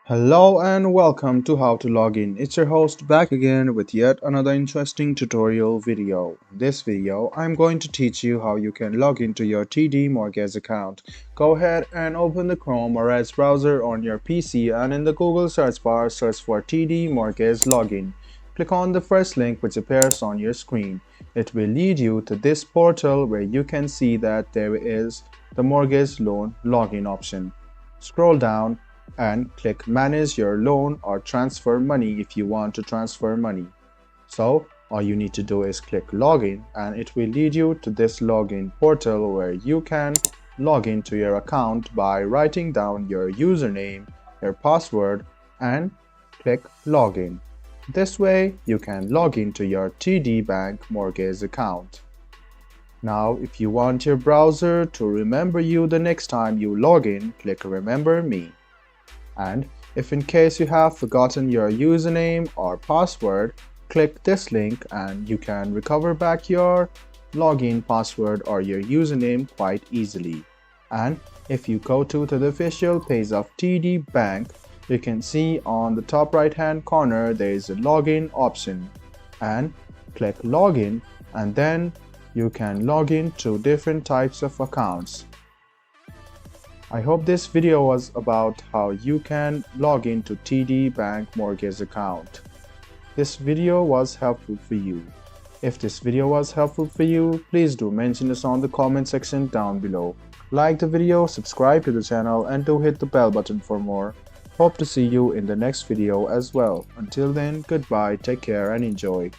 Hello and welcome to How to Log In. It's your host back again with yet another interesting tutorial video. In this video, I'm going to teach you how you can log into your TD Mortgage account. Go ahead and open the Chrome or Edge browser on your PC and in the Google search bar search for TD Mortgage Login. Click on the first link which appears on your screen. It will lead you to this portal where you can see that there is the mortgage loan login option. Scroll down and click manage your loan or transfer money if you want to transfer money. So all you need to do is click login and it will lead you to this login portal where you can log into your account by writing down your username, your password and click login. This way you can log into your TD Bank mortgage account. Now if you want your browser to remember you the next time you log in, click remember me. And if in case you have forgotten your username or password, click this link and you can recover back your login password or your username quite easily. And if you go to the official page of TD Bank, you can see on the top right hand corner there is a login option and click login and then you can log in to different types of accounts. I hope this video was about how you can log into TD Bank mortgage account. This video was helpful for you. If this video was helpful for you, please do mention us on the comment section down below. Like the video, subscribe to the channel and do hit the bell button for more. Hope to see you in the next video as well. Until then, goodbye, take care and enjoy.